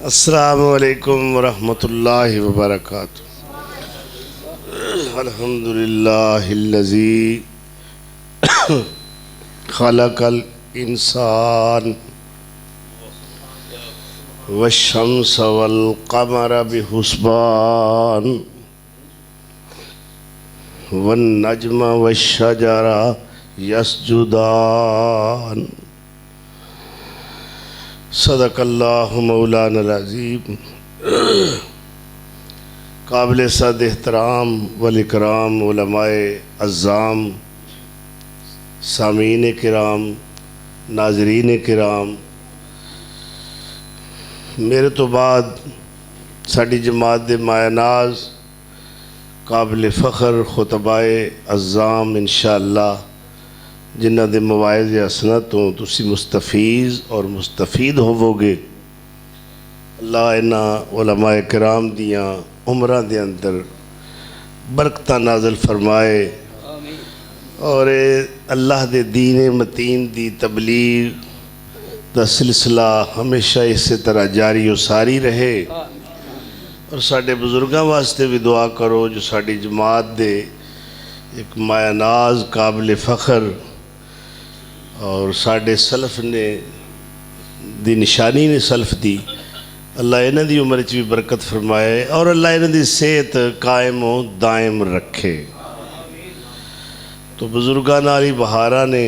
السلام علیکم ورحمۃ اللہ وبرکاتہ۔ الحمدللہ الذی خلق الانسان والشمس والقمر بحسبان والنجم والشجر یسجدان۔ صدق اللہ مولانا العظیم۔ قابل صد احترام والاکرام علماء اعظام، سامعین کرام، ناظرین کرام، میرے تو بعد ساڈی جماعت دے مایا ناز قابل فخر خطبائے اعظام انشاءاللہ جنہ دے مواعظ حسنہ تو تسی مستفیض اور مستفید ہوو گے۔ اللہ انہاں علماء کرام دیاں عمرہ دے اندر برکتہ نازل فرمائے اور اللہ دے دین متین دی تبلیغ دا سلسلہ ہمیشہ اسی طرح جاری و ساری رہے۔ اور ساڈے بزرگاں واسطے بھی دعا کرو جو ساڈی جماعت دے ایک مایا ناز قابل فخر اور ساڈے سلف نے دی نشانی نے سلف دی، اللہ انہاں دی عمر وچ بھی برکت فرمائے اور اللہ انہاں دی صحت قائم و دائم رکھے۔ تو بزرگاں نالی بہاراں نے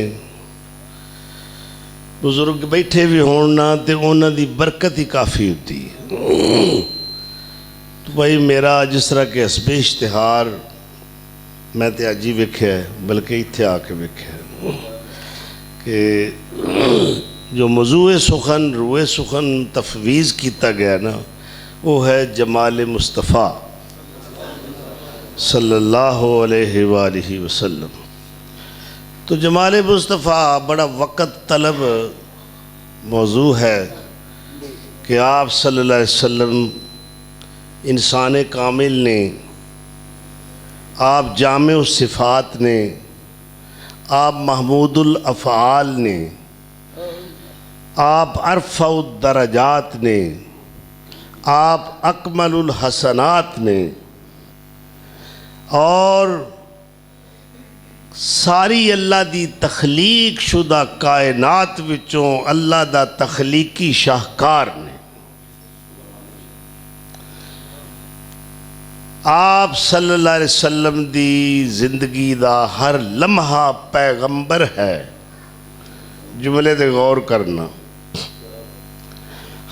بزرگ بیٹھے بھی ہونا تے انہاں دی برکت ہی کافی ہوتی ہے۔ تو بھائی میرا جس طرح کہ حسب اشتہار میں تے اج ہی ویکھیا ہے بلکہ ایتھے آ کے ویکھیا ہے کہ جو موضوع سخن روئے سخن تفویض کیتا گیا نا وہ ہے جمال مصطفیٰ صلی اللہ علیہ وآلہ وسلم۔ تو جمال مصطفیٰ بڑا وقت طلب موضوع ہے کہ آپ صلی اللہ علیہ وسلم انسان کامل نے، آپ جامع الصفات نے، آپ محمود الافعال نے، آپ ارفع الدرجات نے، آپ اکمل الحسنات نے، اور ساری اللہ دی تخلیق شدہ کائنات وچوں اللہ دا تخلیقی شاہکار نے۔ آپ صلی اللہ علیہ وسلم دی زندگی دا ہر لمحہ پیغمبر ہے۔ جملے دے غور کرنا،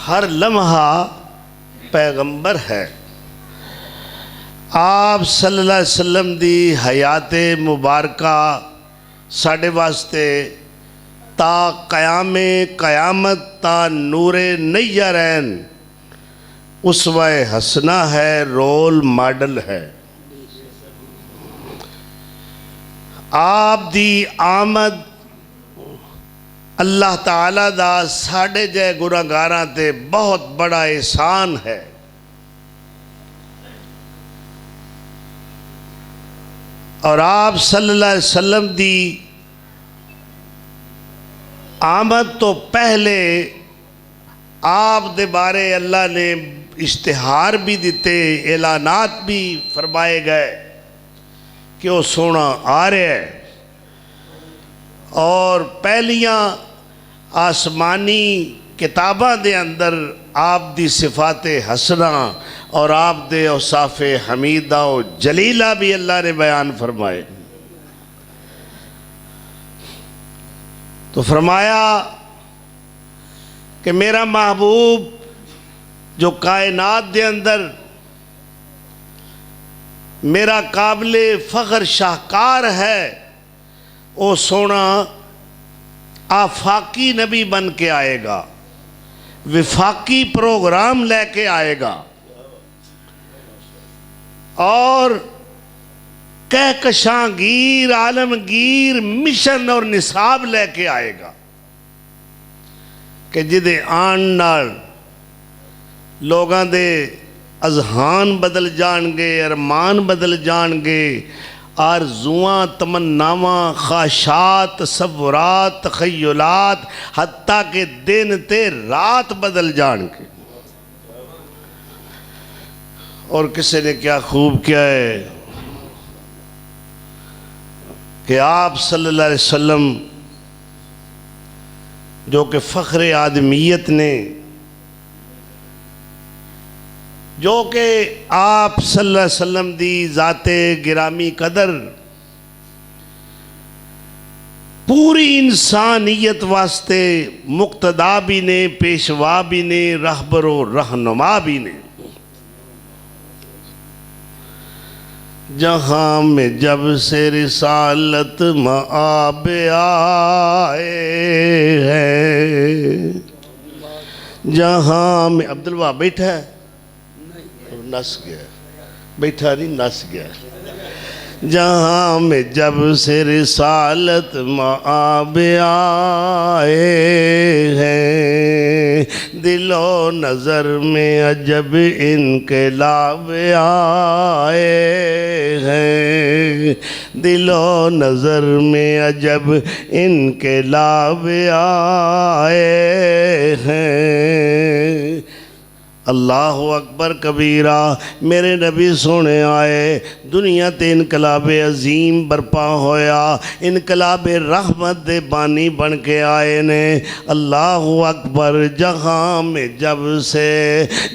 ہر لمحہ پیغمبر ہے۔ آپ صلی اللہ علیہ وسلم دی حیات مبارکہ ساڑھے واسطے تا قیام قیامت تا نور نیرین اسوہ حسنہ ہے، رول ماڈل ہے۔ آپ دی آمد اللہ تعالیٰ دا ساڑھے جے گناہگاراں تے بہت بڑا احسان ہے۔ اور آپ صلی اللہ علیہ وسلم دی آمد تو پہلے آپ دے بارے اللہ نے اشتہار بھی دیتے، اعلانات بھی فرمائے گئے کہ وہ سونا آ رہے ہیں، اور پہلیاں آسمانی کتاباں دے اندر آپ دی صفات حسنہ اور آپ دے اوصاف حمیدہ و جلیلہ بھی اللہ نے بیان فرمائے۔ تو فرمایا کہ میرا محبوب جو کائنات دے اندر میرا قابل فخر شاہکار ہے، وہ سونا آفاقی نبی بن کے آئے گا، وفاقی پروگرام لے کے آئے گا، اور کہکشاں گیر عالمگیر مشن اور نصاب لے کے آئے گا کہ جدے آن نال لوگاں دے اذہان بدل جان گے، ارمان بدل جان گے، آرزوان تمناواں خواہشات تصورات تخیلات حتیٰ کہ دن تے رات بدل جان گے۔ اور کسی نے کیا خوب کیا ہے کہ آپ صلی اللہ علیہ وسلم جو کہ فخر آدمیت نے، جو کہ آپ صلی اللہ علیہ وسلم دی ذات گرامی قدر پوری انسانیت واسطے مقتدا بھی نے، پیشوا بھی نے، رہبر و رہنما بھی نے۔ جہاں میں جب سے رسالت مآب آئے ہیں، جہاں میں عبدالوہاب بیٹھا ہے، نس گیا، بیٹھا نہیں نس گیا۔ جہاں میں جب سے رسالت مآب آئے ہیں، دل و نظر میں عجب انقلاب آئے ہیں، دل و نظر میں عجب انقلاب آئے ہیں۔ اللہ اکبر کبیرہ، میرے نبی سونے آئے، دنیا تے انقلاب عظیم برپا ہویا، انقلاب رحمت دے بانی بن کے آئے نے۔ اللہ اکبر، جہاں میں جب سے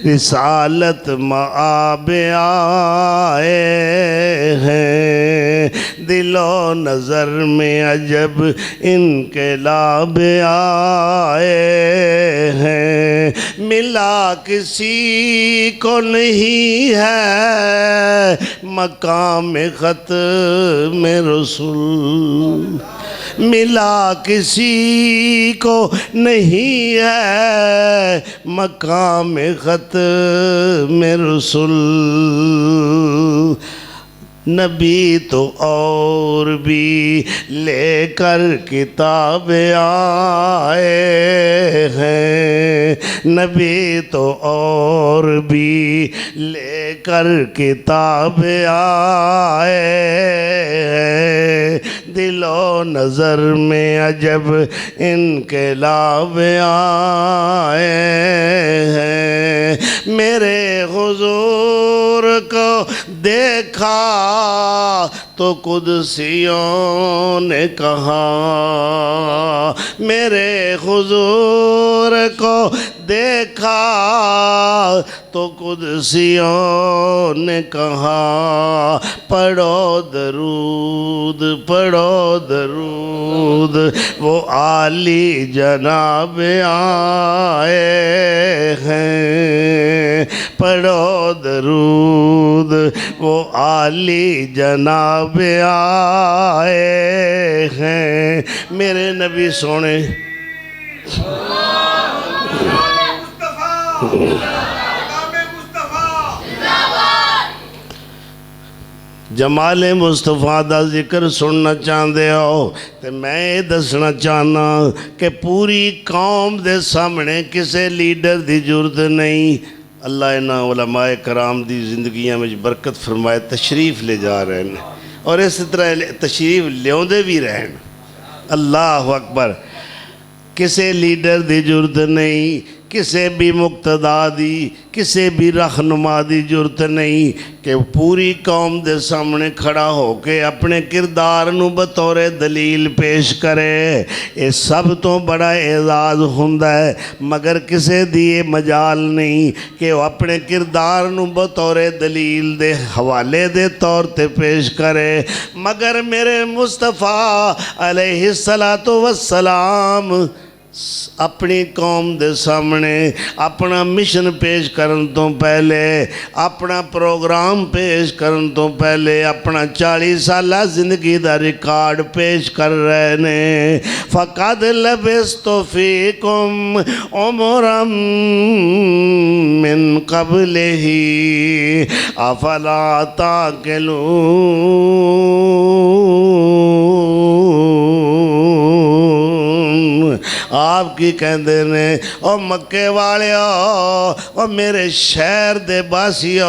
رسالت مآب آئے ہیں، دل و نظر میں عجب انقلاب آئے ہیں، ملا کسی کو نہیں ہے مقام ختم رسول، ملا کسی کو نہیں ہے مقام ختم رسول۔ نبی تو اور بھی لے کر کتاب آئے ہیں، نبی تو اور بھی لے کر کتاب آئے ہیں، دل و نظر میں عجب انقلاب آئے ہیں۔ میرے حضور کو دیکھا تو قدسیوں نے کہا، میرے حضور کو دیکھا تو قدسیوں نے کہا، پڑھو درود پڑھو درود، وہ عالی جناب آئے ہیں، پڑھو درود وہ عالی جناب آئے ہیں۔ میرے نبی سونے جمال مصطفیٰ دا ذکر سننا چاہندے ہو تے میں دسنا چاہنا کہ پوری قوم دے سامنے کسے لیڈر دی ضرورت نہیں۔ اللہ انہاں علماء کرام دی زندگیاں میں برکت فرمائے، تشریف لے جا رہے ہیں اور اس طرح تشریف لیوں دے بھی رہے ہیں۔ اللہ اکبر، کسے لیڈر دی ضرورت نہیں، کسے بھی مقتدا دی، کسے بھی رہنما دی ضرورت نہیں کہ پوری قوم دے سامنے کھڑا ہو کے اپنے کردار نو بطور دلیل پیش کرے۔ یہ سب تو بڑا اعزاز ہوندا ہے، مگر کسے دی مجال نہیں کہ وہ اپنے کردار نو بطور دلیل دے حوالے دے طور تے پیش کرے، مگر میرے مصطفیٰ علیہ السلام اپنی قوم دے سامنے اپنا مشن پیش کرن تو پہلے، اپنا پروگرام پیش کرن تو پہلے اپنا 40 سالہ زندگی دا ریکارڈ پیش کر رہے نے۔ فَقَدْ لَبِثْتُ فِيكُمْ عُمُرًا مِّن قَبْلِهِ أَفَلَا تَعْقِلُونَ۔ آپ کی کہندے نے او مکے والے او میرے شہر دے باسی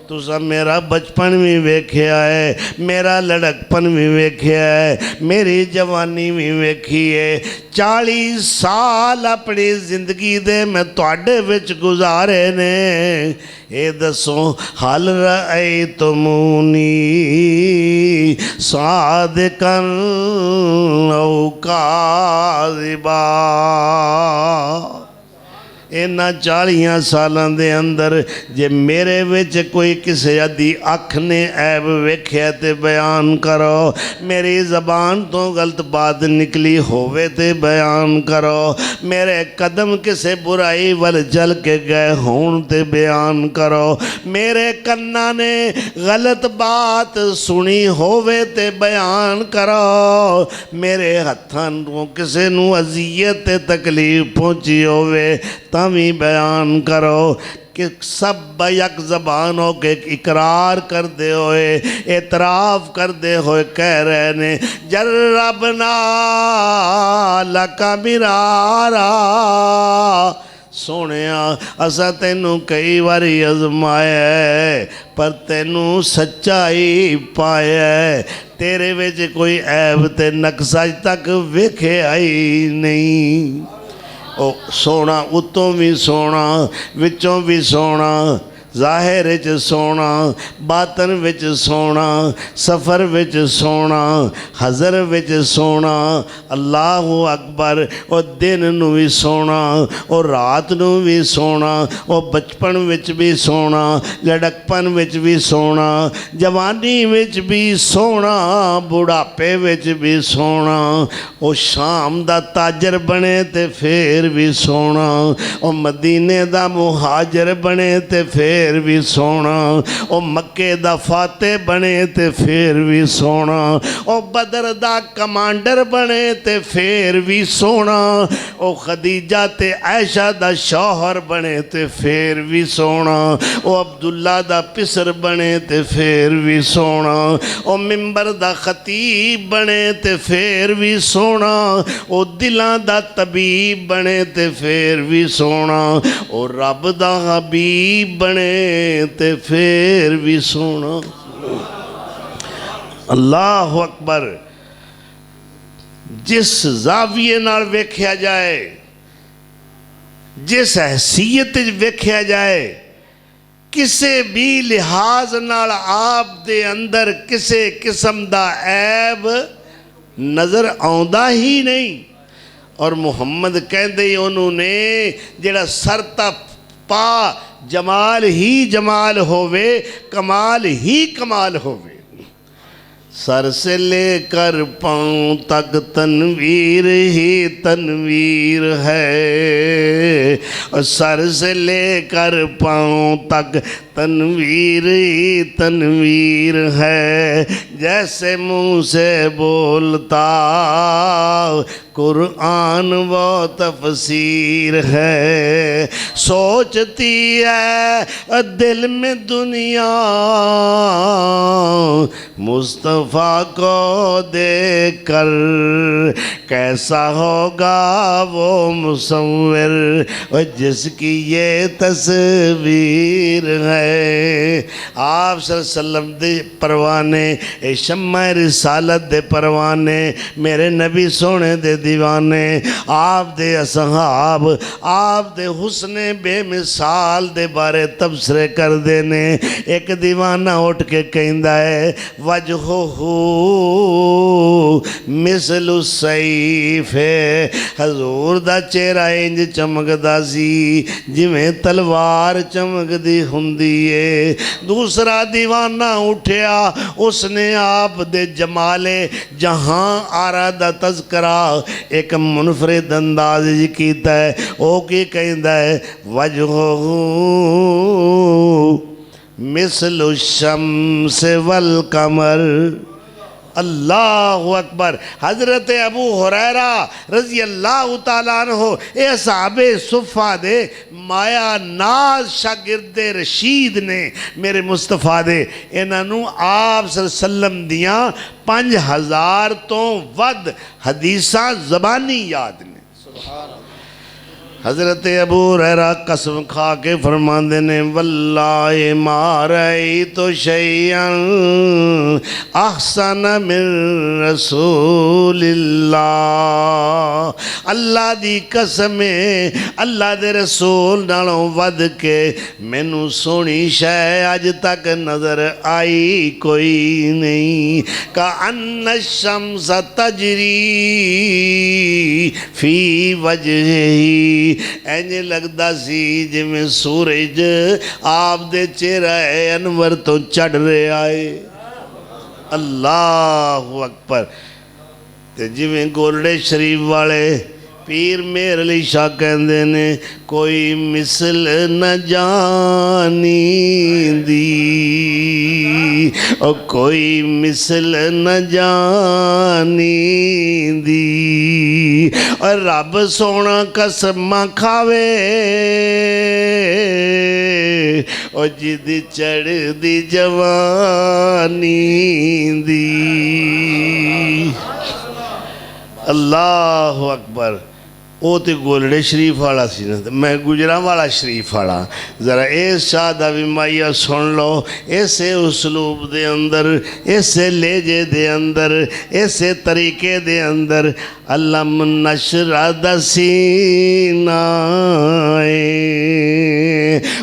تسا میرا بچپن بھی ویکھیا ہے، میرا لڑکپن بھی ویکھیا ہے، میری جوانی بھی ویکھی ہے۔ 40 سال اپنی زندگی دے میں تواڈے وچ گزارے نے، اے دسو حل رأیتمونی صادقاً او کاذبا۔ اینا 40 سالان دے اندر جے میرے وچ کوئی کسے ادھی اکھ نے عیب ویکھیا تے بیان کرو، میری زبان تو غلط بات نکلی ہووے تے بیان کرو، میرے قدم کسے برائی ول جل کے گئے ہون تے بیان کرو، میرے کناں نے غلط بات سنی ہووے تے بیان کرو، میرے ہتھاں نوں کسے نوں اذیت تے تکلیف پہنچی ہووے تاویں بیان کرو۔ کہ سب یک زبان ہو کے اقرار کر دے ہوئے، اعتراف کر دے ہوئے کہہ رہے نے جربنا لکا مرارا، سونیا اسا تینوں کئی باری ازمایا ہے پر تینوں سچائی پایا ہے، تیرے وچ کوئی عیب تے نقص اج تک ویکھے آئی نہیں۔ او سونا اتوں بھی سونا، وچوں بھی سونا، ظاہر وچ سونا، باطن وچ سونا، سفر وچ سونا، حضر وچ سونا، اللہ اکبر۔ او دن نو بھی سونا، او رات نو بھی سونا، او بچپن وچ بھی سونا، لڑکپن وچ بھی سونا، جوانی وچ بھی سونا، بڑھاپے وچ بھی سونا، او شام دا تاجر بنے تے پھر بھی سونا، او مدینے دا مہاجر بنے تے پھر بھی سونا، او مکے دا فاتح بنے تے پھر بھی سونا، او بدر دا کمانڈر بنے تے پھر بھی سونا، او خدیجہ تے عائشہ دا شوہر بنے تے پھر بھی سونا، او عبداللہ دا پسر بنے تے پھر بھی سونا، او منبر دا خطیب بنے تے پھر بھی سونا، او دلاں دا طبیب بنے تے پھر بھی سونا، او رب دا حبیب بنے تے پھر بھی سونا۔ اللہ اکبر۔ جس زاویے نال ویکھیا جائے، جس حیثیت ویکھیا جائے، کسے بھی لحاظ نال آپ دے اندر کسے قسم دا عیب نظر آؤندہ ہی نہیں۔ اور محمد کہندے انہوں نے جڑا سر تا پا جمال ہی جمال ہووے، کمال ہی کمال ہووے، سر سے لے کر پاؤں تک تنویر ہی تنویر ہے، اور سر سے لے کر پاؤں تک تنویر ہی تنویر ہے، جیسے منہ سے بولتا قرآن وہ تفسیر ہے، سوچتی ہے دل میں دنیا مصطفیٰ کو دیکھ کر کیسا ہوگا وہ مصور جس کی یہ تصویر ہے۔ آپ صلی اللہ علیہ وسلم دے پروانے، اے شمع رسالت دے پروانے، میرے نبی سونے دے دیوانے، آپ دے اصحاب، آپ دے حسن بے مثال دے بارے تبصرے کر دینے۔ ایک دیوانہ اٹھ کے کہندہ ہے وجہو مثل السیف، حضور دا چہرہ انج چمک دا سی جویں تلوار چمک دی ہوندی ہے۔ دوسرا دیوانہ اٹھیا، اس نے آپ دے جمال جہاں آرا دا تذکرہ ایک منفرد انداز کیتا ہے، او کی کہندہ ہے وجہو مثل الشمس والقمر۔ اللہ اکبر۔ حضرت ابو ہریرہ رضی اللہ تعالیٰ عنہ اے صحابہ صفہ دے مایا ناز شاگرد رشید نے میرے مصطفیٰ دے انہوں آپ صلی اللہ علیہ وسلم دیاں 5000 تو ود حدیثاں زبانی یاد نے۔ حضرت ابو ہریرہ قسم کھا کے فرماندے نے واللہ ما رأیت شیئا احسن من رسول اللہ، اللہ دی قسم ہے اللہ دے رسول نالوں ود کے مینوں سونی شے اج تک نظر آئی کوئی نہیں۔ کأن الشمس تجری فی وجہی، اینجے لگدا سی جی میں سورج آپ دے چہرہ انور تو چڑھ رہے آئے۔ اللہ اکبر۔ تے جی میں گولڈے شریف والے پیر میر علی شاہ کہندے نے کوئی مثل نہ جانی دی، او کوئی مثل نہ جانی دی، اور رب سونا قسم کھاوے او جدی چڑھ دی جوانی دی۔ اللہ اکبر۔ او تے گولڈے شریف والا سی نا، میں گجراں والا شریف والا، ذرا اس شادہ بھی مائیہ سن لو، ایسے اسلوب دے اندر، ایسے لیجے دے اندر، ایسے طریقے دے اندر، علم نشرہ دا سینہ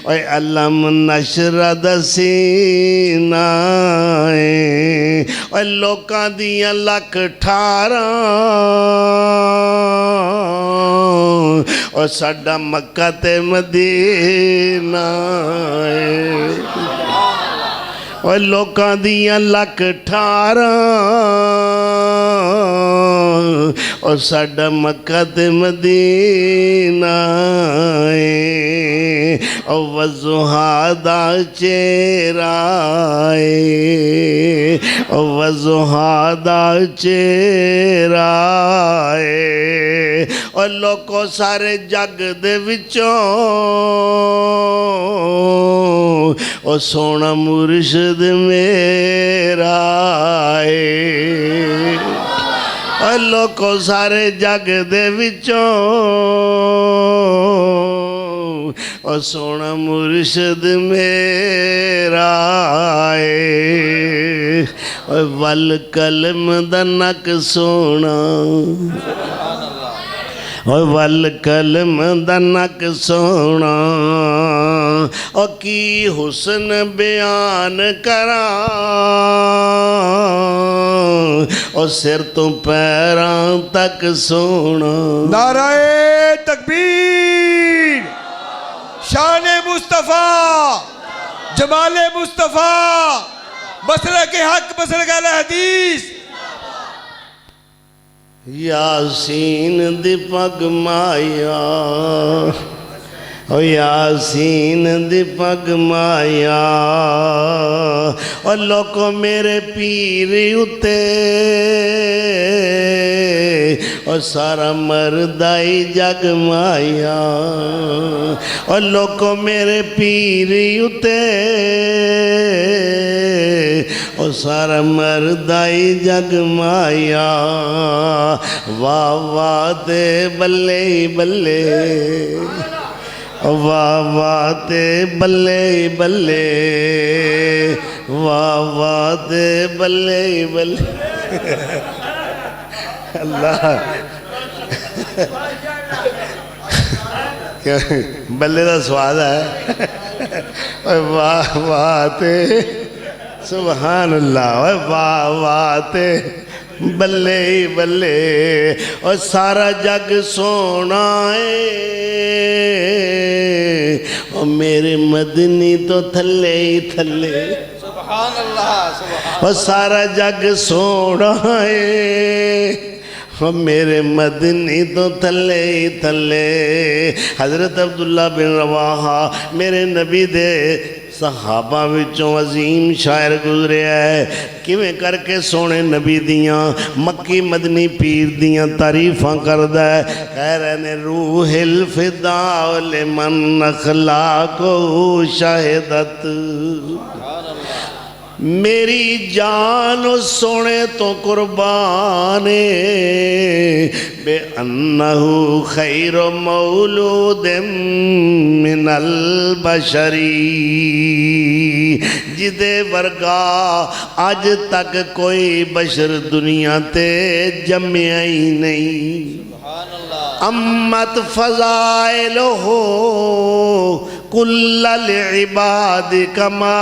اے علم نشرہ دا سینہ اے لوکاں دیاں لک ٹھاراں اور ساڈا مکہ تے مدینہ اور لوکاں دیاں لک ٹھاراں اور ساڈا مکہ تے مدینہ اور وضحا دا چہرہ اور وضحا دا چہرہ اور لوکو سارے جگ دے وچوں اور سونا مرشد میرا اور لوکو سارے جگ دے وچوں اور سونا مرشد میرا اور والکلم دنک سونا اور والکلم دنک سونا اور کی حسن بیان کرا اور سر تو پیران تک سونا۔ نعرہ تکبیر، شان مصطفیٰ، جمال مصطفیٰ، مسلک حق، مسلک اہل حدیث۔ یاسین دی پگ مایا او یاسین دی پگ مایا اور لوکو میرے پیری اتے اور سارا مردائی جگ مایا اور لوکو میرے پیری اتے اور سارا مردائی جگ مایا واہ واہ تے بلے بلے واہ واہ تے بلے بلے واہ واہ تے بلے بلے اللہ بلے دا سواد ہے واہ واہ تے سبحان اللہ واہ واہ تے بلے بلے اور سارا جگ سونا ہے اور میرے مدنی تو تھلے ہی تھلے سبحان اللہ سبحان اور سارا جگ سونا ہے اور میرے مدنی تو تھلے ہی تھلے۔ حضرت عبداللہ بن رواحہ میرے نبی دے صحابہ وچوں عظیم شاعر گزرے ہے، کیویں کر کے سونے نبی دیاں مکی مدنی پیر دیاں تعریفاں کردہ ہے۔ کہہ رہے نے روح الفداء لمن اخلاقو شاہدت میری جان سونے تو قربان بے انہو خیر مولود من البشری، جدے ورگا آج تک کوئی بشر دنیا تے جمعہ ہی نہیں۔ امت فضائل ہو کل العباد کما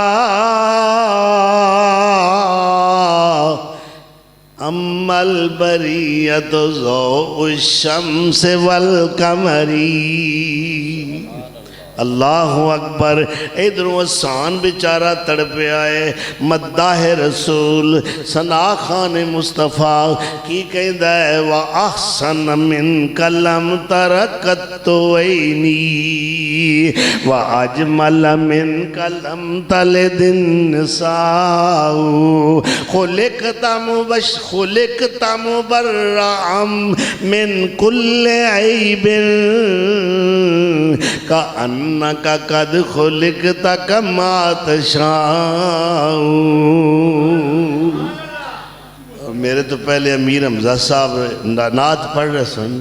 اما البریت ضوء الشمس والقمری۔ اللہ اکبر۔ ادھر وسان بیچارہ تڑپے آئے، مداح رسول ثنا خان مصطفیٰ کی کہندہ ہے وَأَحْسَنَ مِنْكَ لَمْ تَرَكَتُّ عَيْنِي وَأَجْمَلَ مِنْكَ لَمْ تَلِدِ النِّسَاءُ خُلِقْتَ مُبَرَّعًا مِنْ كُلِّ عَيْبٍ کأنک قد خلقت کما تشاء۔ میرے تو پہلے امیر حمزہ صاحب نعت پڑھ رہے سن،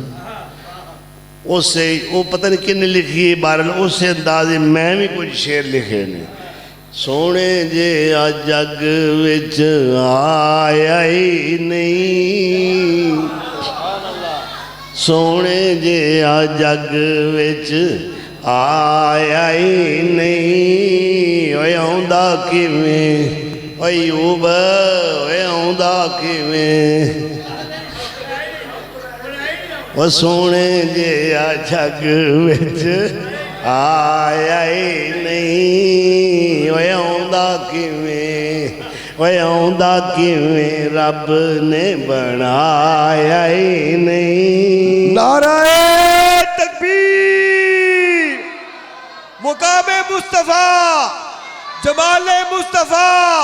اسے وہ پتہ نہیں کن لکھی ہے، بہرحال اسے اندازے میں بھی کچھ شعر لکھے نے۔ سونے جے آ جگ وچ آیا ہی نہیں، سونے جے آ جگ وچ آیا ہی نہیں، اوے آؤندا کیویں ایوب اوے آؤندا کیویں، او سونے جے آ جگ وچ آیا ہی نہیں، اوے آؤندا کیویں اوے آؤندا کیویں رب نے بنایا ہی نہیں۔ نعرہ تکبیر، مقام مصطفیٰ، جمال مصطفیٰ،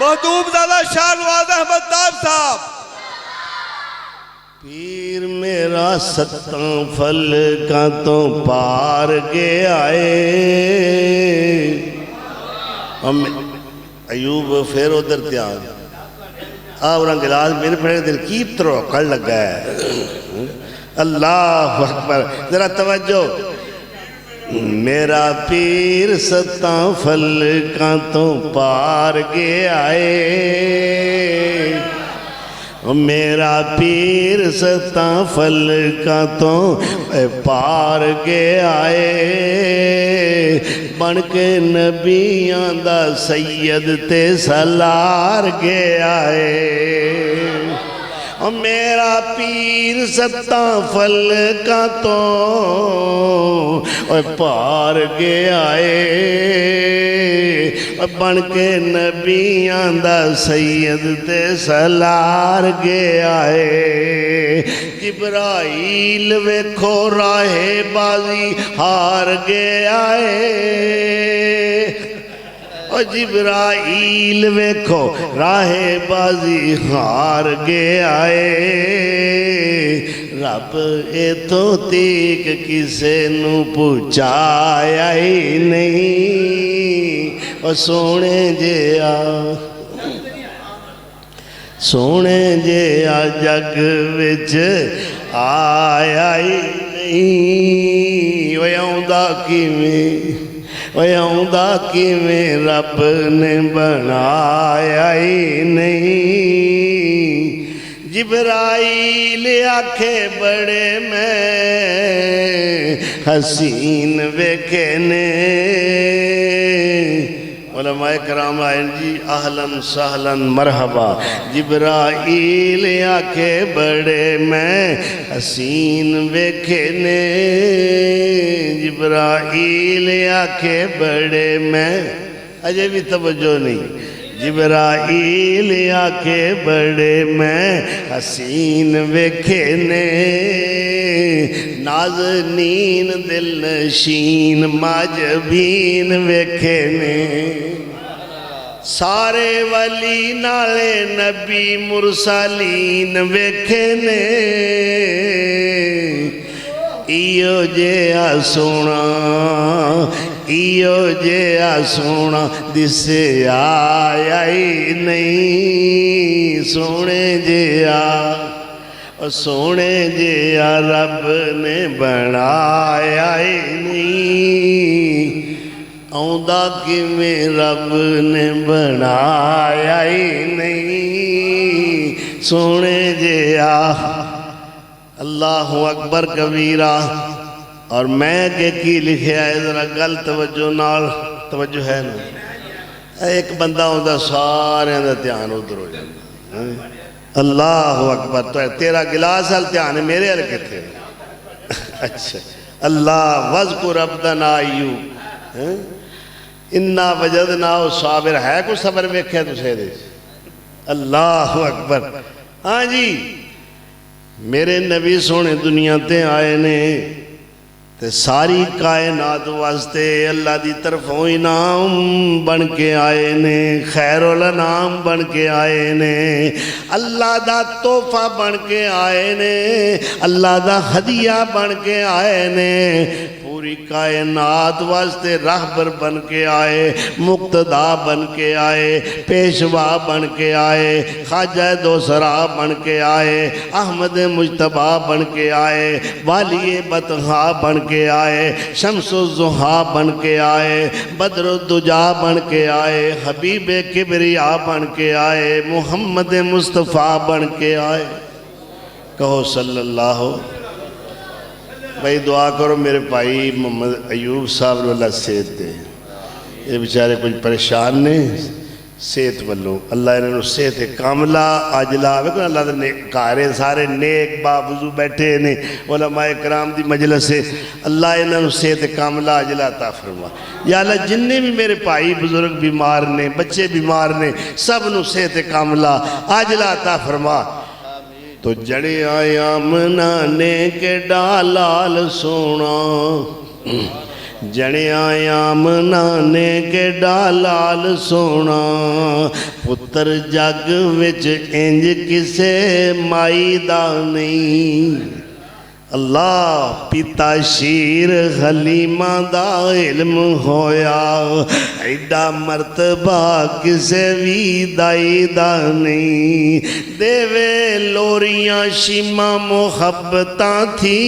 محدوب زادہ شاہ نواز احمد نائب صاحب۔ پیر میرا ستاں پھل کا تو پار کے آئے، ایوب پھر ادھر تیار اور انگلاز میرے پڑھے دل کی تروکڑ لگا ہے۔ اللہ اکبر، ذرا توجہ۔ میرا پیر ستاں پھل کا تو پار کے آئے، میرا پیر ستاں پھل کا تو پار کے آئے، بن کے نبیاں دا سید تے سالار کے آئے۔ میرا پیر ستاں پھل کا تو پار کے آئے، بن کے نبیاں دا سید تے سالار کے آئے۔ جبرائیل ویکھو راہ بازی ہار کے آئے، اور جبرائیل ویکھو راہ بازی ہار کے آئے۔ رب اے تو تیک کسے نو پوچھایا ہی نہیں، اور سونے جے آ جگ وچ آیا ہی نہیں، اوے آؤندا کیویں اوے آؤندا کیویں رب نے بنایا ہی نہیں۔ جبرائیل آکھے بڑے میں حسین ویکھے نے، علماء کرام آئین جی اہلاً سہلاً مرحبا۔ جبرائیل آکھے بڑے میں حسین ویکھے نے، جبرائیل آکھے بڑے میں، اجے بھی توجہ نہیں، جبرائیل آکھے بڑے میں حسین ویکھے نے، نازنین دل نشین ماجبین ویکھے نے، سارے ولی نالے نبی مرسلین ویکھے نے، ایو جے سونا ایو جیا سونا دسے آیا ہی نہیں سونے جیا سونے جیا رب نے بنایا ہی نہیں آؤندا کہ میں رب نے بنایا ہی نہیں سونے جیا اللہ اکبر کبیرہ اور میں کہ کی لکھیا ہے ذرا گل توجہ نال توجہ ہے نا ایک بندہ ہوتا سارے دا دھیان ادھر ہو جائے اللہ اکبر تو ہے تیرا گلاس حل دھیان ہے میرے حل کتے اچھا اللہ وذکر عبدنا ایوب انا وجدنا صابر ہے کوئی صبر ویکھے تو سے دے اللہ اکبر ہاں جی میرے نبی سونے دنیا تے آئے نے تے ساری کائنات واسطے اللہ دی طرفوں انعام بن کے آئے نے خیر الانام بن کے آئے نے اللہ دا تحفہ بن کے آئے نے اللہ دا ہدیہ بن کے آئے نے پوری کائنات واسطے راہبر بن کے آئے مقتدا بن کے آئے پیشوا بن کے آئے خواجہ دوسرا بن کے آئے احمد مجتبیٰ بن کے آئے والی بطحا بن کے آئے شمس الضحیٰ بن کے آئے بدر الدجا بن کے آئے حبیب کبریا بن کے آئے محمد مصطفیٰ بن کے آئے کہو صلی اللہ بھائی دعا کرو میرے بھائی محمد ایوب صاحب اللہ صحت دے یہ بیچارے کچھ پریشان نے صحت والوں اللہ انہوں صحت کاملہ عاجلہ ویکھو اللہ دے کارے سارے نیک باوضو بیٹھے نے علماء کرام دی مجلس سے اللہ انہوں صحت کاملہ عاجلہ عطا فرما یا اللہ جننے بھی میرے بھائی بزرگ بیمار نے بچے بیمار نے سب نو صحت کاملہ عاجلہ عطا فرما تو جڑے آیا منانے کے ڈالال سونا جڑے آیا منانے کے ڈالال سونا پتر جگ وچ انج کسے مائی دا نہیں اللہ پیتا شیر حلیمہ دا علم ہویا ایڈا مرتبہ کسے بھی دائی دا نہیں دیوے لوریاں شیمہ محبتاں تھی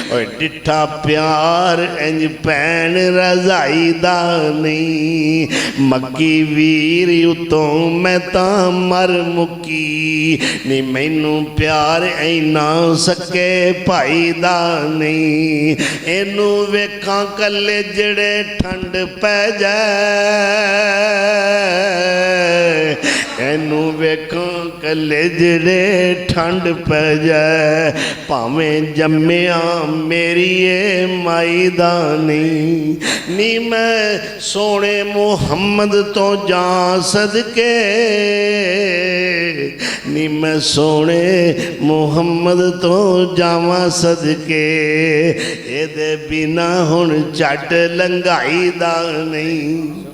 اور ڈٹھا پیار انج پین رضائی دا نہیں مکی ویر یوتوں میں تا مر مکی نی مینوں پیار این نہ سکے پائی دا نہیں اینو ویکھاں کلے جڑے ٹھنڈ پہ جائے اینو ویکھاں کلے جڑے ٹھنڈ پہ جائے پاویں جمعیاں میری اے مائی دا نہیں نی میں سونے محمد تو جان صدقے نی میں سونے محمد تو جاواں صدقے اے دے بنا ہن چٹ لنگائی دا نہیں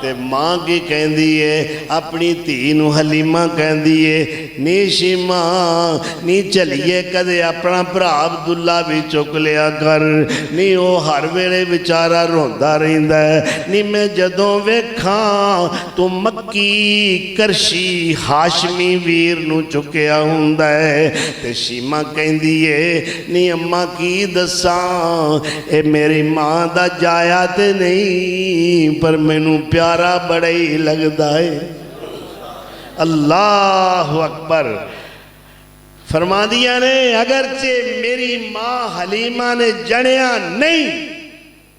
تے ماں کی کہندی ہے اپنی تینو حلیمہ کہندی ہے نیشی ماں نی چلیے کدے اپنا پرا عبداللہ بھی چک لیا کر نی او ہر ویلے بیچارہ روندہ رہندا ہے نی میں جدوں ویکھاں تو مکی کرشی ہاشمی ویر نو چکیا ہوندا ہے تے شیمہ کہندی ہے نی اماں کی دساں اے میری ماں دا جایا تے نہیں پر مینوں پیارا بڑا ہی لگدا ہے اللہ اکبر فرما دیا نے اگرچہ میری ماں حلیمہ نے جنیا نہیں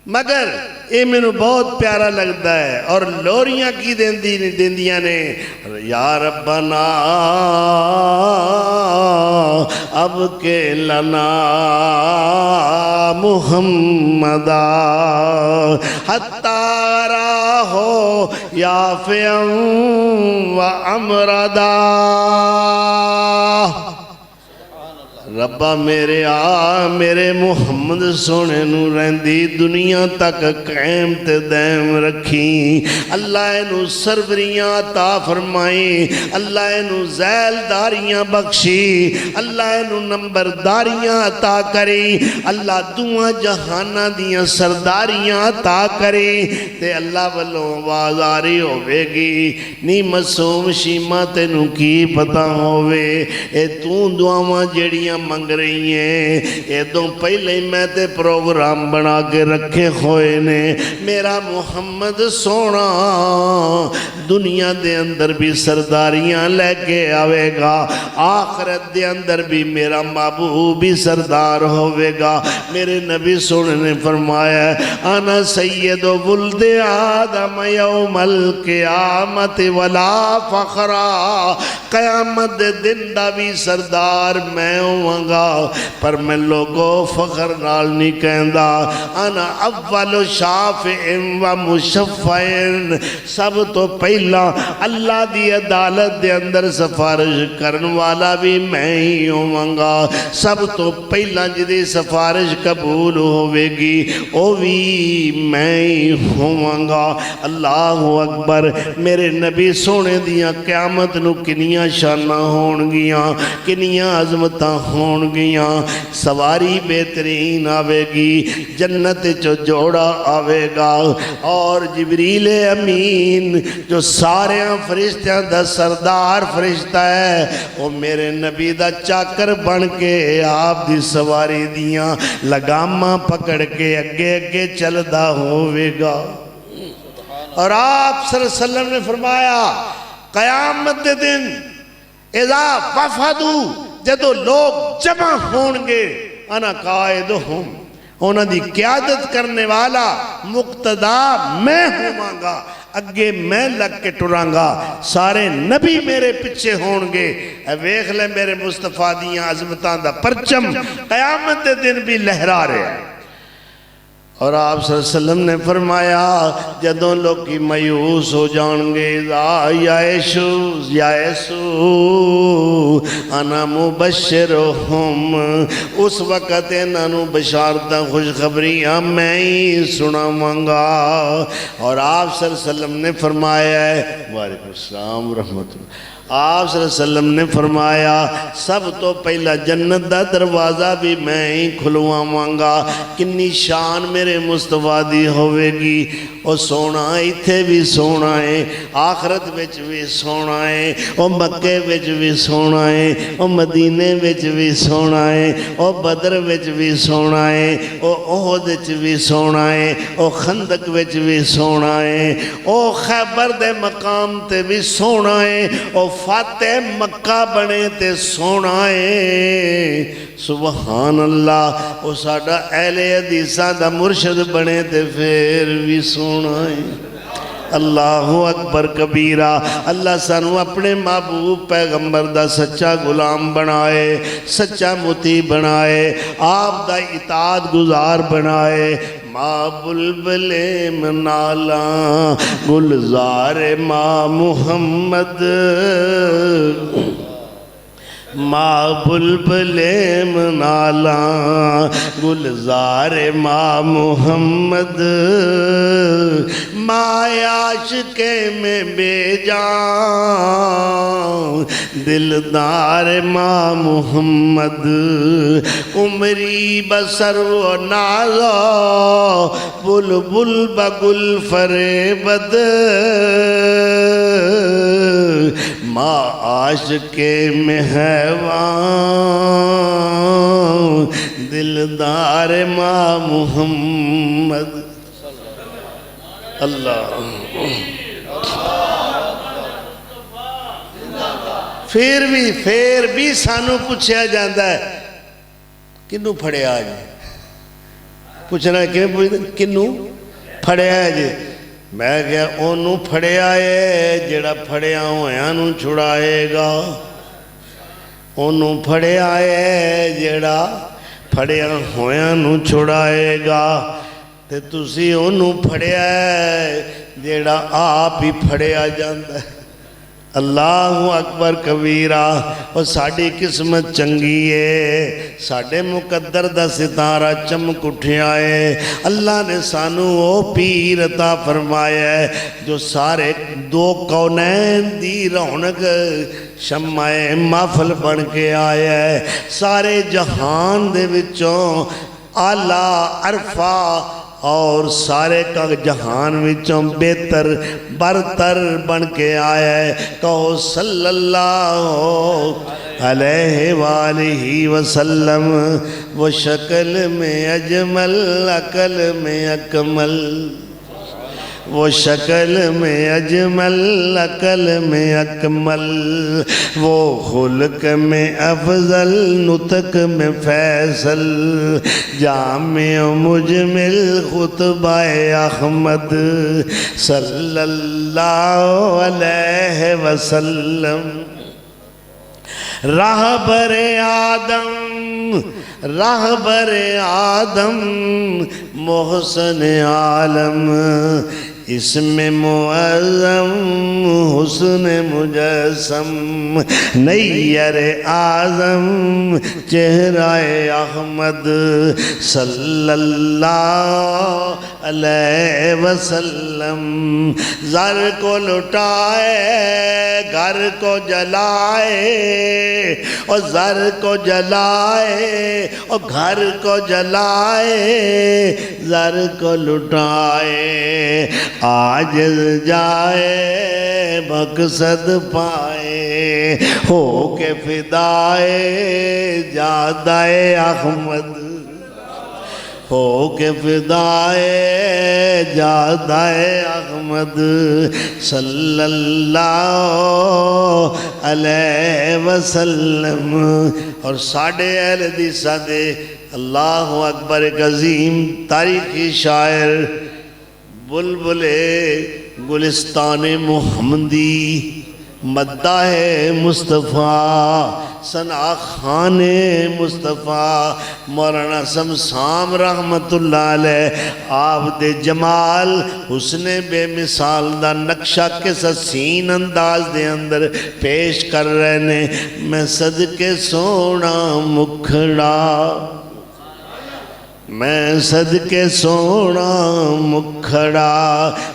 مگر یہ میں بہت پیارا لگتا ہے اور لوریاں کی دیندیاں نے یا ربنا اب کے لنا محمدہ حتی راہو یافعا و امردا ربا میرے میرے محمد سونے نو رہندی دنیا تک قائم تے دائم رکھی اللہ انو سروریاں عطا فرمائی اللہ انو زیل داریاں بخشی اللہ انو نمبر داریاں عطا کری اللہ دعا جہانہ دیاں سرداریاں عطا کری تے اللہ والوں آواز آ رہی ہوئے گی نی مسوم شیمہ تینو کی پتا ہوئے اے تو دعاواں جڑیاں منگ رہی ہیں اے دوں پہلے میں تے پروگرام بنا کے رکھے ہوئے نے میرا محمد سونا دنیا دے اندر بھی سرداریاں لے کے آوے گا آخرت دے اندر بھی میرا محبوب بھی سردار ہوئے گا میرے نبی سونے نے فرمایا انا سید ولد آدم یوم القیامت ولا فخرا قیامت دن دا بھی سردار میں ہوں گا پر میں لوگوں فخر نال نہیں کہندا انا اول شافع و مشفع سب تو پہلا اللہ دی عدالت دے اندر سفارش کرن والا بھی میں ہی ہوں گا سب تو پہلا جدی سفارش قبول ہوئے گی او بھی میں ہی ہوں گا اللہ اکبر میرے نبی سونے دیاں قیامت نو کنیاں شانہ ہون گیاں کنیاں عظمتاں ہون گیاں سواری بہترین آوے گی جنت جو جوڑا آوے گا اور جبریل امین جو سارے فرشتیاں دا سردار فرشتہ ہے وہ میرے نبی دا چاکر بن کے آپ دی سواری دیاں لگاماں پکڑ کے اگے اگے چل دا ہوئے گا اور آپ صلی اللہ علیہ وسلم نے فرمایا قیامت دے دن اذا وفدو جدو لوگ جمع ہونگے انا قائدہم انہاں دی قیادت کرنے والا مقتدا میں ہوں گا اگے میں لگ کے ٹرانگا سارے نبی میرے پچھے ہونگے اے ویخ لے میرے مصطفیٰ دیاں عظمتان دا پرچم قیامت دے دن بھی لہرا رہے ہیں اور آپ صلی اللہ علیہ وسلم نے فرمایا جدوں لوگ کی مایوس ہو جانگے یائسو انا مبشرہم اس وقت انہوں بشارتہ خوشخبریاں میں ہی سناواں گا اور آپ صلی اللہ علیہ وسلم نے فرمایا ہے وعلیکم السلام ورحمۃ اللہ آپ صلی اللہ علیہ وسلم نے فرمایا سب تو پہلا جنت دا دروازہ بھی میں ہی کھلواواں گا کنی شان میرے مصطفیٰ دی ہوئے گی او سونا ایتھے بھی سونا ہے آخرت وچ بھی سونا ہے او مکے وچ بھی سونا ہے او مدینے وچ بھی سونا ہے او بدر وچ بھی سونا ہے او احد وچ بھی سونا ہے او خندق وچ بھی سونا ہے او خیبر دے مقام تے بھی سونا ہے او فاتح مکہ بنے تے سونا ہے سبحان اللہ او ساڑا اہل حدیثہ دا مرشد بنے تے پھر بھی سونا ہے اللہ اکبر کبیرہ اللہ سانو اپنے محبوب پیغمبر دا سچا غلام بنائے سچا مطیع بنائے آپ دا اطاعت گزار بنائے ماں بلبل منالا گلزار ماں محمد ماں بلبل منالا گلزار ماں محمد ماں عاشق میں بے جان دلدار ماں محمد عمری بسر و نازا بلبل بگل فریبد ماں عاشق میں حیوان دلدار ماں محمد اللہ پھر بھی سانو پوچھا جاندہ ہے کنوں پھڑے آج پوچھنا ہے کنوں پھڑے آج میں کہا انہوں پھڑے آئے جڑا پھڑے آنوں چھڑائے گا انہوں پھڑے آئے جڑا پھڑے آنوں چھڑائے گا تے تسی انہوں پھڑے آئے جڑا آپ ہی پھڑے آ جاندہ ہے اللہ اکبر کبیرہ اور ساڑی قسمت چنگی ہے ساڑے مقدر دا ستارہ چمک اٹھیا ہے اللہ نے سانو وہ پیر عطا فرمایا ہے جو سارے دو کونین دی رونق شمع محفل بن کے آیا ہے سارے جہان دے وچوں اعلیٰ عرفہ اور سارے کا جہان وچوں بہتر برتر بن کے آیا ہے کہو صلی اللہ علیہ وآلہ وسلم وہ شکل میں اجمل عقل میں اکمل وہ شکل میں اجمل عقل میں اکمل وہ خلق میں افضل نطق میں فیصل جامع مجمل خطبہ احمد صلی اللہ علیہ وسلم رہبر آدم محسن عالم اسم معظم حسن مجسم نیر اعظم چہرہ احمد صلی اللہ علیہ وسلم زر کو لٹائے گھر کو جلائے اور زر کو جلائے اور گھر کو جلائے زر کو لٹائے عاجز جائے مقصد پائے ہو کے فدائے جادائے احمد ہو کے فدائے جادائے احمد صلی اللہ علیہ وسلم اور ساڑھے اہل حدیث دے اللہ اکبر ایک عظیم تاریخی شاعر بلبل گلستان محمدی مداح مصطفیٰ ثنا خان مصطفیٰ مولانا شمسام رحمت اللہ علیہ آپ دے جمال حسن بے مثال دا نقشہ کے سین انداز دے اندر پیش کر رہے نے میں صدقے سونا مکھڑا میں صدقے سونا مکھڑا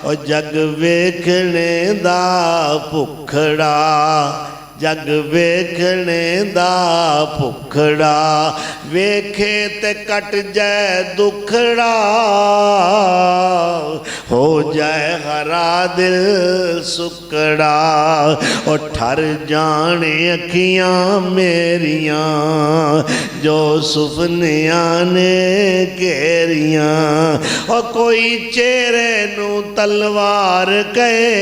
اور جگ ویکھنے دا پکھڑا جگ ویکھنے دا پکھڑا ویکھے تے کٹ جائے دکھڑا ہو جائے ہرا دل سکڑا اور ٹھر جانے اکھیاں میریاں جو سفنیاں نے گھیریاں اور کوئی چہرے نو تلوار کہے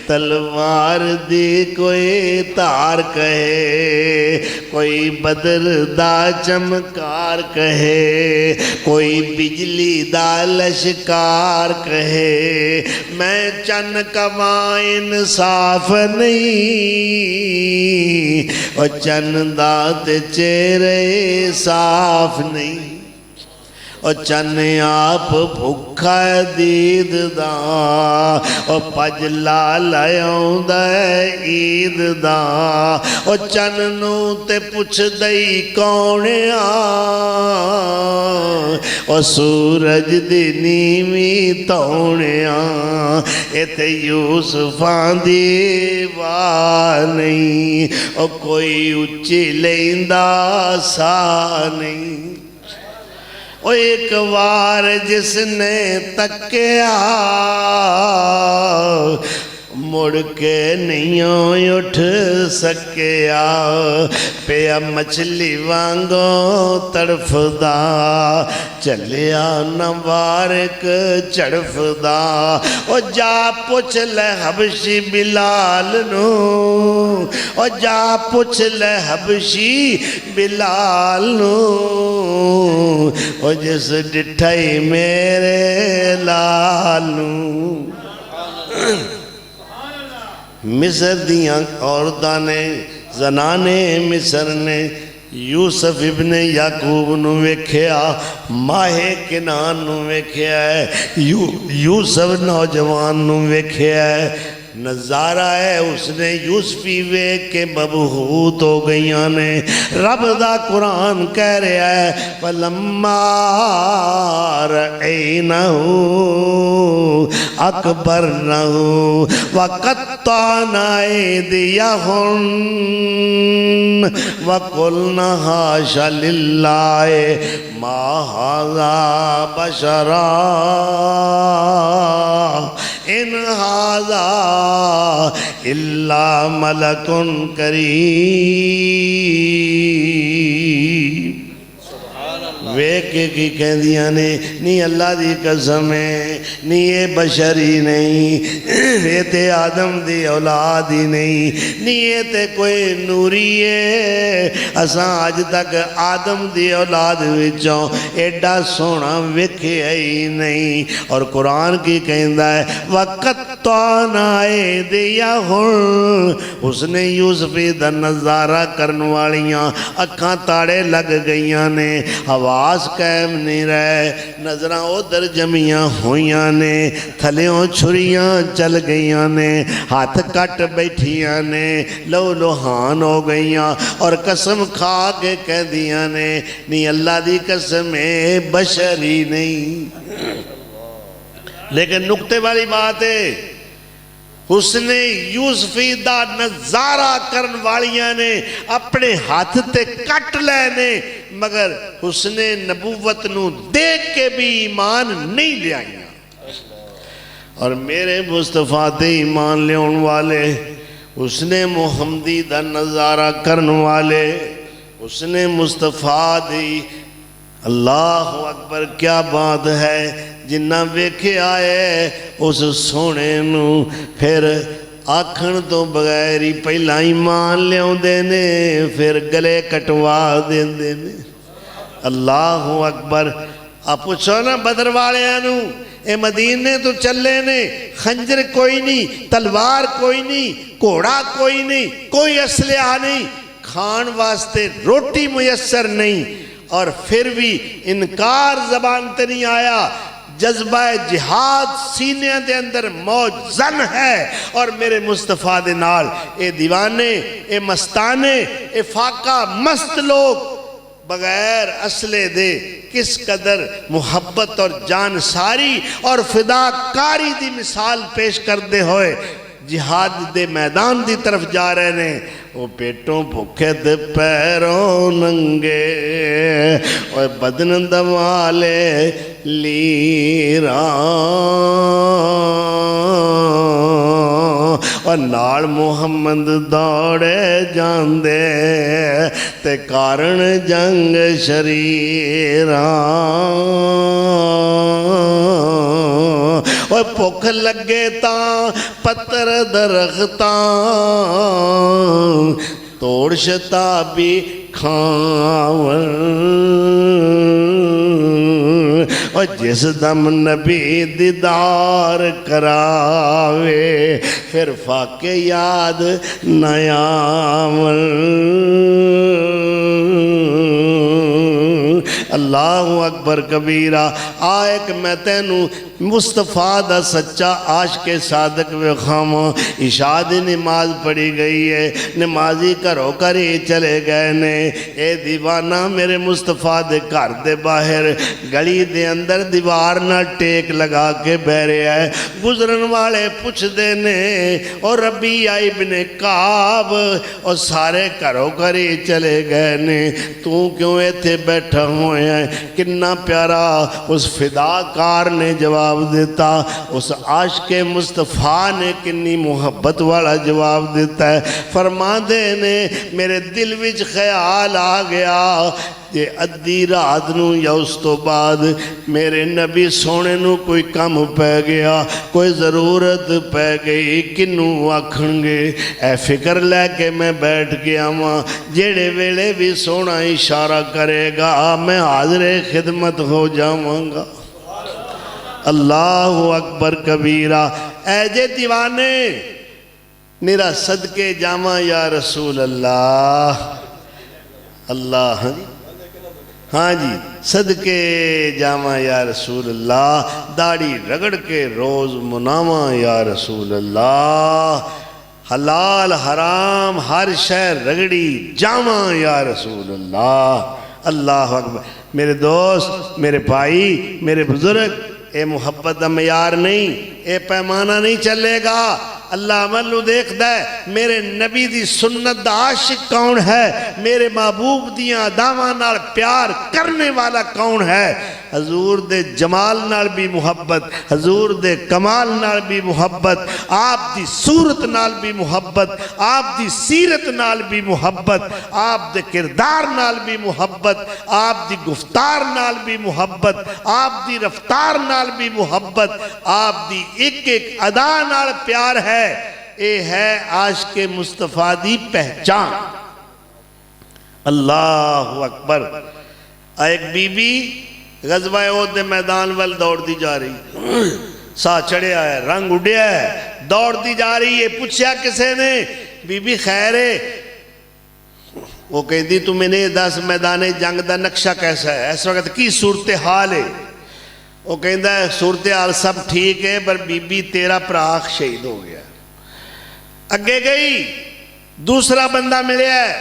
تلوار دی کوئی تار کہے کوئی بدر دا چمکار کہے کوئی بجلی دا لشکار کہے میں چن کواں انصاف نہیں اور چن دا تے چہرے صاف نہیں اور چن آپ بھکھا دید دا اور پج لالیاں دے عید دا اور چن نو تے پوچھ دئی کونیا اور سورج دی نیویں تونیا ایتھے یوسفاں دی واہ نہیں اور کوئی اچھی لیندہ سا نہیں او ایک وار جس نے تکیا مڑ کے نہیں اٹھ سکیا پیا مچھلی وانگو تڑف دا چلیا نوارک چڑف دا او جا پوچھ لے حبشی بلال نو او جا پوچھ لے حبشی بلال نو او جس ڈٹھائی میرے لال نو مصر دیاں عورتاں نے زنانے مصر نے یوسف ابن یعقوب نو ویکھیا ماہ کنان نو ویکھیا ہے یوسف نوجوان نو ویکھیا ہے نظارہ ہے اس نے یوسفی ویکھ کے مبہوت ہو گئیاں نے رب دا قرآن کہہ رہا ہے فَلَمَّا رَأَيْنَهُ أَكْبَرْنَهُ وَقَطَّعْنَا أَيْدِيَهُنَّ وَقُلْنَا حَاشَ لِلَّهِ مَا هَذَا بَشَرًا إِنْ هَذَا إِلَّا مَلَكٌ كَرِيمٌ ویکھ کے کی کہندیاں نے نہیں اللہ دی قسم ہے نہیں یہ بشری نہیں یہ تے آدم دی اولاد ہی نہیں نہیں یہ تے کوئی نوری ہے اساں آج تک آدم دی اولاد وچوں ایڈا سونا ویکھیا ہی نہیں اور قرآن کی کہندا ہے وَقَطَّعْنَا أَيْدِيَهُمْ اس نے یوسفی دا نظارہ کرن والیاں اکھاں تاڑے لگ گئیاں نے آواز قائم نہیں رہے نظرہ ادھر جمعیاں ہویاں نے تھلیوں چھریاں چل گئیاں نے ہاتھ کٹ بیٹھیاں نے لو لوہان ہو گئیاں اور قسم کھا کے کہہ دیاں نے نہیں اللہ دی قسم ہے بشری نہیں لیکن نقطے والی بات ہے اس نے یوسفی دا نظارہ کرن والیاں نے اپنے ہاتھ تے کٹ لے نے مگر اس نے نبوت نو دیکھ کے بھی ایمان نہیں لے آئیاں اور میرے مصطفیٰ تے ایمان لے ان والے اس نے محمدی دا نظارہ کرن والے اس نے مصطفیٰ دی اللہ اکبر کیا بات ہے جنہ ویکھے آئے اس سونے نو پھر آکھن تو بغیر ہی پہلا ایمان لیاؤں دینے پھر گلے کٹوا دینے اللہ اکبر آپ پوچھو نا بدر والے آنو اے مدینے تو چلے نے خنجر کوئی نہیں تلوار کوئی نہیں کوڑا کوئی نہیں کوئی اسلحہ نہیں کھان واسطے روٹی میسر نہیں اور پھر بھی انکار زبان تے نہیں آیا جذبہ جہاد سینے دے اندر موجزن ہے اور میرے مصطفیٰ دے نال اے دیوانے اے مستانے اے فاقہ مست لوگ بغیر اسلحے دے کس قدر محبت اور جان ساری اور فداکاری دی مثال پیش کر دے ہوئے جہاد دے میدان دی طرف جا رہے نے وہ پیٹوں بھوکے دے پیروں ننگے اور بدن دوالے لیران اور نال محمد دوڑے جاندے تے کارن جنگ شریران اور پوکھ لگے تاں پتر درختاں توڑ شتابی کھاون اور جس دم نبی دیدار کراوے پھر فاقے یاد نیامن اللہ اکبر کبیرہ آئک میں تینوں مصطفیٰ دا سچا عاشق صادق وخامہ عشاء دی نماز پڑھی گئی ہے نمازی کرو کری چلے گئے نے اے دیوانہ میرے مصطفیٰ دے گھر دے باہر گلی دے اندر دیوار نہ ٹیک لگا کے بہرے آئے گزرن والے پوچھ دینے اور ربیعہ ابن کعب اور سارے کرو کری چلے گئے نے تو کیوں ایتھے بیٹھا ہوئے ہیں کتنا پیارا اس فداکار نے جواب دیتا اس عاشق مصطفیٰ نے کنی محبت والا جواب دیتا ہے فرما دینے میرے دل وچ خیال آ گیا یہ ادھی رات نو یا اس تو بعد میرے نبی سونے نو کوئی کم پہ گیا کوئی ضرورت پہ گئی کنو آکھنگے اے فکر لے کے میں بیٹھ گیا ماں جیڑے ویلے بھی سونا اشارہ کرے گا میں حاضر خدمت ہو جاؤں گا اللہ اکبر کبیرہ اے جے دیوانے میرا صدقے جامع یا رسول اللہ اللہ ہاں جی صدقے جاواں یا رسول اللہ، داڑھی رگڑ کے روز مناواں یا رسول اللہ، حلال حرام ہر شے رگڑی جاواں یا رسول اللہ۔ اللہ اکبر۔ میرے دوست، میرے بھائی، میرے بزرگ، اے محبت دا معیار نہیں، اے پیمانہ نہیں چلے گا۔ اللہ عمل نو دیکھ دے، میرے نبی دی سنت دا عاشق کون ہے، میرے محبوب دیاں اداواں نال پیار کرنے والا کون ہے۔ حضور دے جمال نال بھی محبت، حضور دے کمال نال بھی محبت، آپ دی صورت نال بھی محبت، آپ دی سیرت نال بھی محبت، آپ دے کردار نال بھی محبت، آپ دی گفتار نال بھی محبت، آپ دی رفتار نال بھی محبت، آپ دی ایک ایک ادا نال پیار ہے۔ اے ہے عاشق مصطفیٰ دی پہچان۔ اللہ اکبر۔ ایک بی بی غزوہ احد دے میدان وال دوڑ دی جا رہی، سا چڑھیا ہے، رنگ اڈیا ہے، دوڑ دی جا رہی ہے۔ پوچھیا کسے نے، بی بی خیر ہے؟ وہ کہتی تو میں نے دس میدان جنگ دا نقشہ کیسا ہے، اس وقت کی صورتحال ہے؟ وہ کہتا ہے صورتحال سب ٹھیک ہے، پر بی بی تیرا پراخ شہید ہو گیا۔ اگے گئی، دوسرا بندہ ملیا ہے،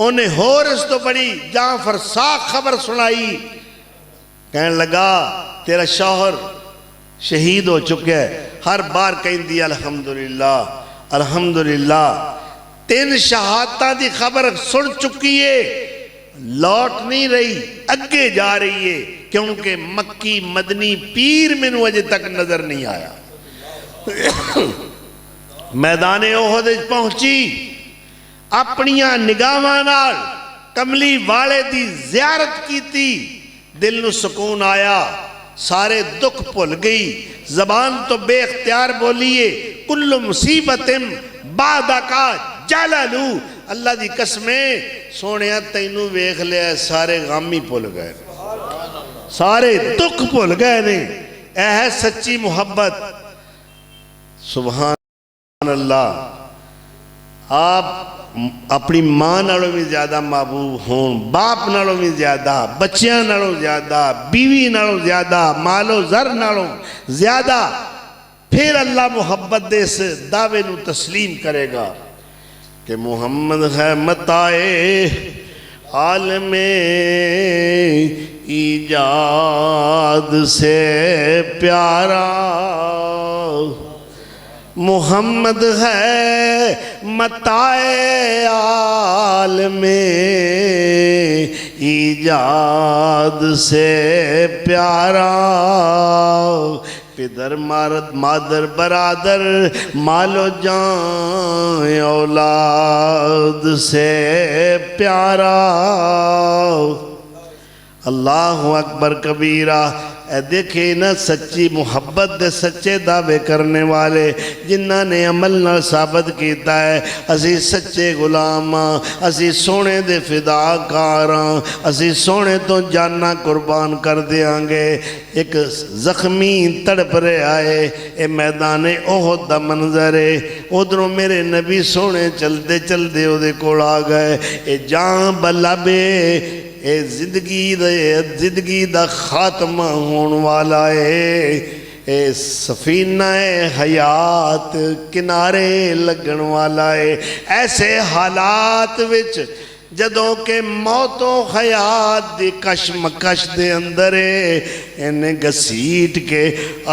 انہیں ہور اس تو بڑی جعفر ساکھ خبر سنائی، کہنے لگا تیرا شوہر شہید ہو چکے ہے۔ ہر بار کہیں دی الحمدللہ الحمدللہ، 3 شہادتاں دی خبر سن چکی ہے، لوٹ نہیں رہی، اگے جا رہی ہے، کیونکہ مکی مدنی پیر میں وجہ تک نظر نہیں آیا۔ میدان احد پہنچی، اپنیاں نگاہاں نال کملی والے دی زیارت کی تھی، دل نو سکون آیا، سارے دکھ بھول گئی، زبان تو بے اختیار بولیے کل مصیبت بعدکا جلالو، اللہ دی قسمیں سونیا تینوں ویکھ لیا، سارے غم ہی بھول گئے، سارے دکھ بھول گئے نے۔ اے ہے سچی محبت۔ سبحان اللہ۔ آپ اپنی ماں نالوں بھی زیادہ محبوب ہون، باپ نالوں بھی زیادہ، بچیاں نالوں زیادہ، بیوی نالوں زیادہ، مال و زر نالوں زیادہ، پھر اللہ محبت دے اس دعوے نو تسلیم کرے گا کہ محمد ہے متائے عالم ایجاد سے پیارا، محمد ہے متائے عالم ایجاد سے پیارا، پدر مادر برادر مال و جان اولاد سے پیارا۔ اللہ اکبر کبیرہ۔ اے دیکھے نا سچی محبت دے سچے دعوے کرنے والے جنہاں نے عمل نہ ثابت کیتا ہے، اسی سچے غلاماں، اسی سونے دے فداکاراں، اسی سونے تو جانا قربان کر دیاں گے۔ ایک زخمی تڑپ رہے آئے، اے میدان احد دا منظر ہے، ادھروں میرے نبی سونے چلتے چلتے او دے کول آ گئے، اے جان بلابے، اے زندگی دا خاتمہ ہون والا ہے، اے سفینہ حیات کنارے لگن والا ہے۔ ایسے حالات وچ جدوں کہ موت و حیات دی کشمکش دے اندر ہے، انہیں گھسیٹ کے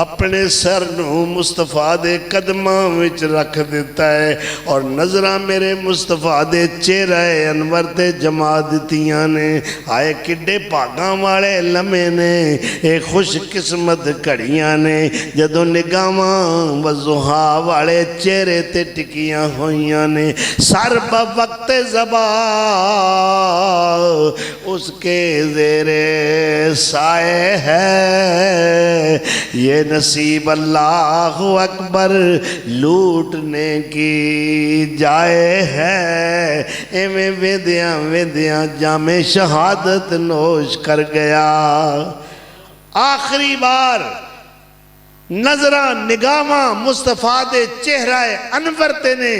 اپنے سر نو مصطفیٰ دے قدماں وچ رکھ دیتا ہے، اور نظرہ میرے مصطفیٰ دے چہرہ انور تے جما دیتیاں نے۔ آئے کڈے پاگاں والے لمحے نے، اے خوش قسمت کڑیاں نے، جدوں نگاہاں وضحا والے چہرے تے ٹکیاں ہوئیاں نے۔ سر بوقت زبان اس کے زیر سائے ہے، یہ نصیب اللہ اکبر لوٹنے کی جائے ہے۔ ایویں ویدیاں ویدیاں جام شہادت نوش کر گیا۔ آخری بار نظرہ نگاہاں مصطفیٰ دے چہرہ انور تے نے،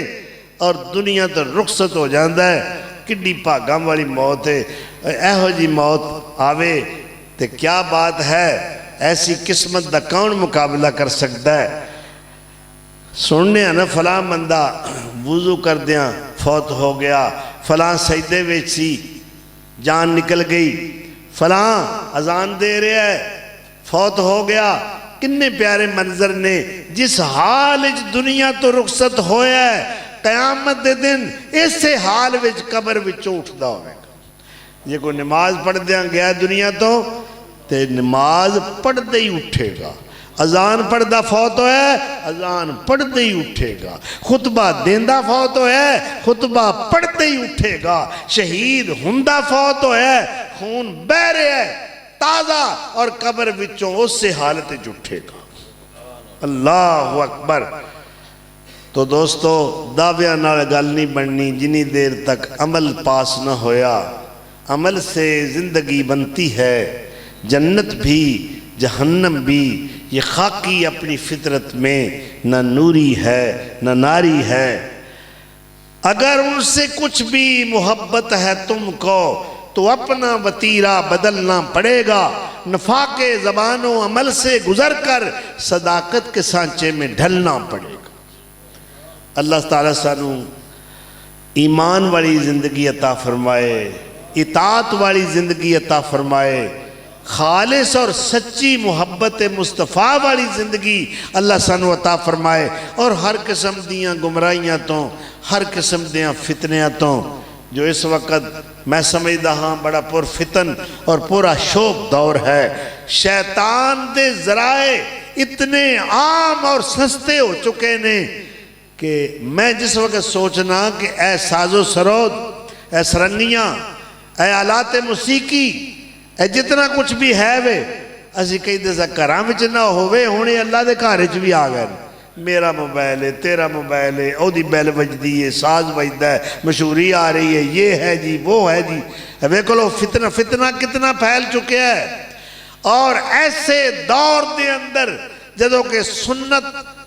اور دنیا تو رخصت ہو جاندہ ہے۔ کڈی بھاگاں والی موت ہے ایہو جی موت آوے تے کیا بات ہے ایسی قسمت دا کون مقابلہ کر سکتا ہے سننے نا فلاں بندہ وضو کر دیاں فوت ہو گیا فلاں سجدے وچ سی جان نکل گئی فلاں اذان دے رہا ہے فوت ہو گیا کنے پیارے منظر نے جس حال وچ دنیا تو رخصت ہویا ہے قیامت دے دن اسے حال وچ قبر وچ اٹھدا ہوئے گا یہ کوئی نماز پڑھ دیاں گیا دنیا تو تے نماز پڑھ دے ہی اٹھے گا اذان پڑھدا فوت ہویا ہے اذان پڑھ دے ہی اٹھے گا خطبہ دیندہ فوت ہویا ہے خطبہ پڑھ دے ہی اٹھے گا شہید ہندہ فوت ہویا ہے خون بہ رہا ہے تازہ اور قبر وچوں اس سے حالت جھٹے گا اللہ اکبر تو دوستو دعویاں نال گل نہیں بننی جنی دیر تک عمل پاس نہ ہویا عمل سے زندگی بنتی ہے جنت بھی جہنم بھی یہ خاکی اپنی فطرت میں نہ نوری ہے نہ ناری ہے اگر ان سے کچھ بھی محبت ہے تم کو تو اپنا وطیرہ بدلنا پڑے گا نفاق زبان و عمل سے گزر کر صداقت کے سانچے میں ڈھلنا پڑے گا اللہ تعالیٰ سانو ایمان والی زندگی عطا فرمائے اطاعت والی زندگی عطا فرمائے خالص اور سچی محبت مصطفیٰ والی زندگی اللہ سانو عطا فرمائے اور ہر قسم دیاں گمراہیاں تو ہر قسم دیاں فتنیاں تو جو اس وقت میں سمجھدا ہاں بڑا پر فتن اور پورا شوق دور ہے شیطان دے ذرائع اتنے عام اور سستے ہو چکے نے کہ میں جس وقت سوچنا کہ اے ساز و سرود اے سرنیاں اے آلات موسیقی اے جتنا کچھ بھی ہے وے اسی کئی دسا گھراں وچ نہ ہوئے ہونے اللہ دے گھر وچ بھی آ گئے میرا موبائل ہے تیرا موبائل ہے او دی بیل بجدی ہے ساز بجدا ہے مشہوری آ رہی ہے یہ ہے جی وہ ہے جی ویکھو فتنہ کتنا پھیل چکے ہے اور ایسے دور دے اندر جدوں کہ سنت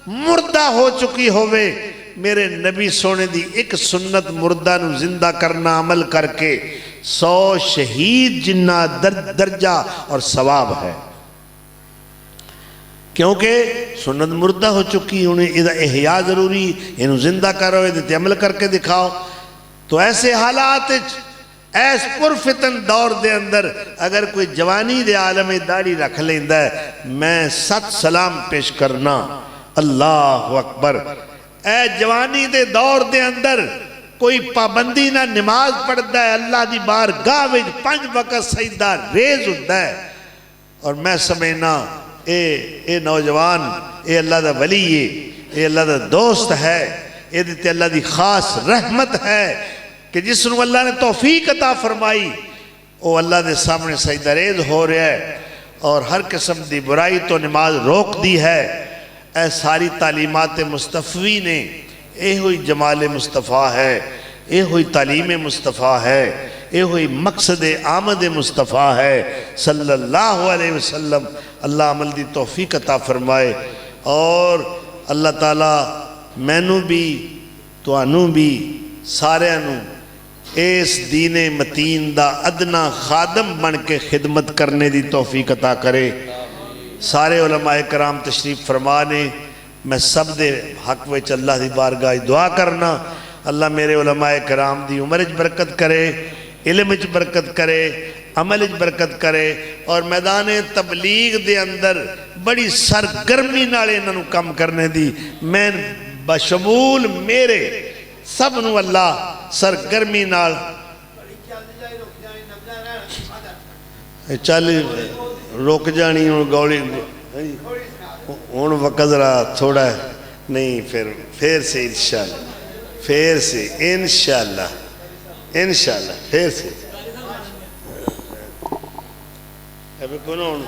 مردہ ہو چکی ہوئے میرے نبی سونے دی ایک سنت مردہ نو زندہ کرنا عمل کر کے 100 شہید جنہ درجہ اور ثواب ہے کیونکہ سنت مردہ ہو چکی انہیں ادھا احیاء ضروری انہوں زندہ کرو ادھا عمل کر کے دکھاؤ تو ایسے حالات ایس پرفتن دور دے اندر اگر کوئی جوانی دے عالم داڑھی رکھ لیندہ ہے میں 7 سلام پیش کرنا اللہ اکبر اے جوانی دے دور دے اندر کوئی پابندی نہ نماز پڑھتا ہے اللہ دی بارگاہ وچ 5 وقت سجدہ ریز ہوتا ہے اور میں سمجھنا اے نوجوان اے اللہ دا ولی ہے اے اللہ دا دوست ہے اے دیتے اللہ دی خاص رحمت ہے کہ جس نو اللہ نے توفیق عطا فرمائی او اللہ دے سامنے سجدہ ریز ہو رہا ہے اور ہر قسم دی برائی تو نماز روک دی ہے اے ساری تعلیمات مصطفی نے اے ہوئی جمال مصطفیٰ ہے اے ہوئی تعلیم مصطفیٰ ہے اے ہوئی مقصد آمد مصطفیٰ ہے صلی اللہ علیہ وسلم اللہ عمل دی توفیق عطا فرمائے اور اللہ تعالیٰ مینوں بھی توانوں بھی سارے انوں اس دین متین دا ادنا خادم بن کے خدمت کرنے دی توفیق عطا کرے سارے علماء کرام تشریف فرمانے میں سب دے حق وچ اللہ دی بارگاہ دعا کرنا اللہ میرے علماء کرام دی عمر اچ برکت کرے علم اچ برکت کرے عمل اچ برکت کرے اور میدان تبلیغ دے اندر بڑی سرگرمی نالے انہوں کم کرنے دی میں بشمول میرے سب نو اللہ سرگرمی نال چل روک جانی ہوں گولی ہوں وقت ذرا تھوڑا ہے نہیں پھر سے انشاءاللہ پھر سے انشاءاللہ پھر سے ابھی کون